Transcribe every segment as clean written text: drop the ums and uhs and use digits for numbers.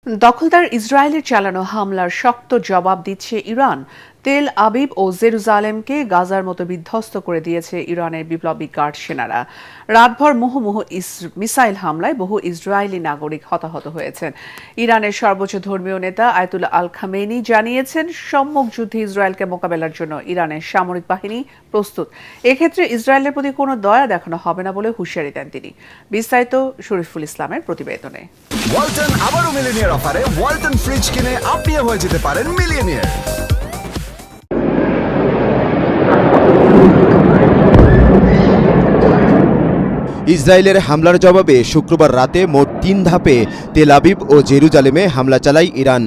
দখলদার ইসরায়েলের চালানো হামলার শক্ত জবাব দিচ্ছে ইরান। তেল আবিব ও জেরুজালেমকে গাজার মতো বিধ্বস্ত করে দিয়েছে ইরানের বিপ্লবী গার্ড সেনারা। রাতভর মুহুর্মুহু মিসাইল হামলায় বহু ইসরায়েলি নাগরিক হতাহত হয়েছেন। ইরানের সর্বোচ্চ ধর্মীয় নেতা আয়াতুল্লাহ আল খামেনি জানিয়েছেন, সম্মুখ যুদ্ধে ইসরায়েলকে মোকাবেলার জন্য ইরানের সামরিক বাহিনী প্রস্তুত। এক্ষেত্রে ইসরায়েলের প্রতি কোনো দয়া দেখানো হবে না বলে হুঁশিয়ারি দেন তিনি। বিস্তারিত শরীফুল ইসলামের প্রতিবেদনে। ওয়ালটন আবারও মিলিয়নিয়ার অফারে ওয়ালটন ফ্রিজ কিনে আপনিও হয়ে যেতে পারেন মিলিয়নিয়ার। ইসরায়েলের হামলার জবাবে শুক্রবার রাতে মোট ৩ ধাপে তেল আবিব ও জেরুজালেমে হামলা চালায় ইরান।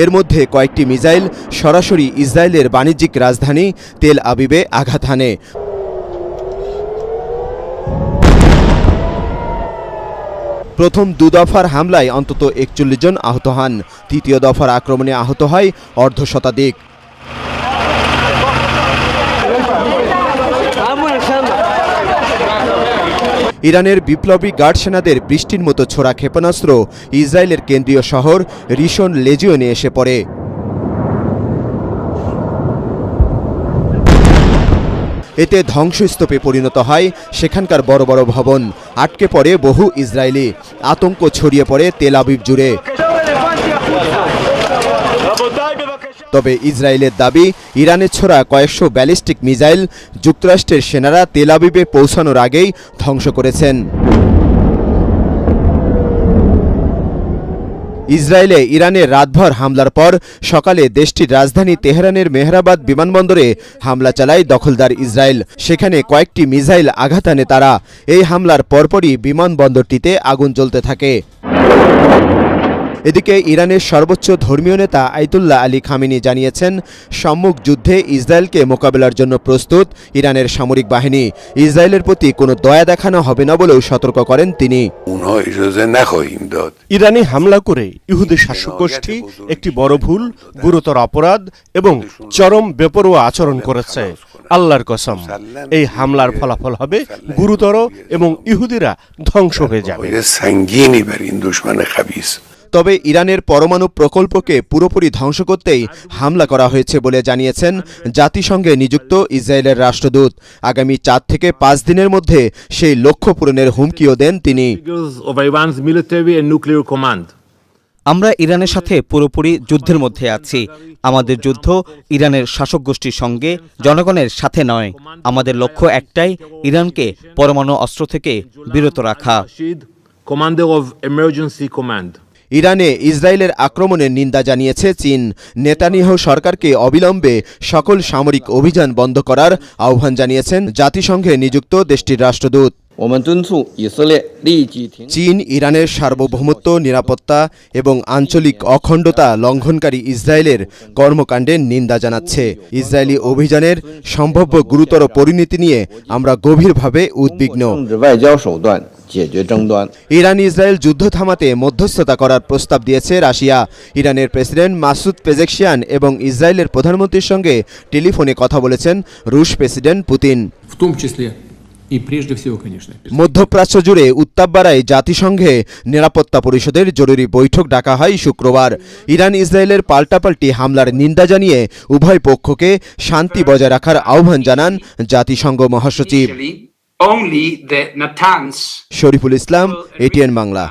এর মধ্যে কয়েকটি মিসাইল সরাসরি ইসরায়েলের বাণিজ্যিক রাজধানী তেল আবিবে আঘাত হানে। প্রথম ২ দফার হামলায় অন্তত ৪১ জন আহত হন। তৃতীয় দফার আক্রমণে আহত হয় অর্ধশতাধিক। ইরানের বিপ্লবী গার্ড সেনাদের বৃষ্টির মতো ছোড়া ক্ষেপণাস্ত্র ইসরায়েলের কেন্দ্রীয় শহর রিশন লেজিওনে এসে পড়ে। এতে ধ্বংসস্তূপে পরিণত হয় সেখানকার বড় বড় ভবন। আটকে পড়ে বহু ইসরায়েলি। আতঙ্ক ছড়িয়ে পড়ে তেল আবিব জুড়ে। তবে ইসরায়েলের দাবি, ইরানের ছোড়া কয়েকশো ব্যালিস্টিক মিসাইল যুক্তরাষ্ট্রের সেনারা তেল আবিবে পৌঁছানোর আগেই ধ্বংস করেছেন। ইসরায়েলে ইরানের রাতভর হামলার পর সকালে দেশটির রাজধানী তেহরানের মেহরাবাদ বিমানবন্দরে হামলা চালায় দখলদার ইসরায়েল। সেখানে কয়েকটি মিসাইল আঘাত হানে তারা। এই হামলার পরপরই বিমানবন্দরটিতে আগুন জ্বলতে থাকে। এদিকে ইরানের সর্বোচ্চ ধর্মীয় নেতা আয়াতুল্লাহ আলী খামেনি জানিয়েছেন, সম্মুখ যুদ্ধে ইসরায়েলকে মোকাবেলার জন্য প্রস্তুত ইরানের সামরিক বাহিনী। ইসরায়েলের প্রতি কোনো দয়া দেখানো হবে না বলেও সতর্ক করেন তিনি। ইরানে হামলা করে ইহুদি শাসক গোষ্ঠী একটি বড় ভুল, গুরুতর অপরাধ এবং চরম বেপরোয়া আচরণ করেছে। আল্লাহর কসম, এই হামলার ফলাফল হবে গুরুতর এবং ইহুদিরা ধ্বংস হয়ে যাবে। তবে ইরানের পরমাণু প্রকল্পকে পুরোপুরি ধ্বংস করতেই হামলা করা হয়েছে বলে জানিয়েছেন জাতিসংঘে নিযুক্ত ইসরায়েলের রাষ্ট্রদূত। আগামী ৪ থেকে ৫ দিনের মধ্যে সেই লক্ষ্য পূরণের হুমকিও দেন তিনি। আমরা ইরানের সাথে পুরোপুরি যুদ্ধের মধ্যে আছি। আমাদের যুদ্ধ ইরানের শাসক গোষ্ঠীর সঙ্গে, জনগণের সাথে নয়। আমাদের লক্ষ্য একটাই, ইরানকে পরমাণু অস্ত্র থেকে বিরত রাখা। ইরানে ইসরায়েলের আক্রমণের নিন্দা জানিয়েছে চীন। নেতানিয়াহু সরকারকে অবিলম্বে সকল সামরিক অভিযান বন্ধ করার আহ্বান জানিয়েছেন জাতিসংঘে নিযুক্ত দেশটির রাষ্ট্রদূত। চীন ইরানের সার্বভৌমত্ব, নিরাপত্তা এবং আঞ্চলিক অখণ্ডতা লঙ্ঘনকারী ইসরায়েলের কর্মকাণ্ডের নিন্দা জানাচ্ছে। ইসরায়েলি অভিযানের সম্ভাব্য গুরুতর পরিণতি নিয়ে আমরা গভীরভাবে উদ্বিগ্ন। ইরান ইসরায়েল যুদ্ধ থামাতে মধ্যস্থতা করার প্রস্তাব দিয়েছে রাশিয়া। ইরানের প্রেসিডেন্ট মাসুদ পেজেকশিয়ান এবং ইসরায়েলের প্রধানমন্ত্রীর সঙ্গে টেলিফোনে কথা বলেছেন রুশ প্রেসিডেন্ট পুতিন। মধ্যপ্রাচ্য জুড়ে উত্তাপ বাড়ায় জাতিসংঘে নিরাপত্তা পরিষদের জরুরি বৈঠক ডাকা হয় শুক্রবার। ইরান ইসরায়েলের পাল্টাপাল্টি হামলার নিন্দা জানিয়ে উভয় পক্ষকে শান্তি বজায় রাখার আহ্বান জানান জাতিসংঘ মহাসচিব। শরীফুল ইসলাম, এটিএন বাংলা।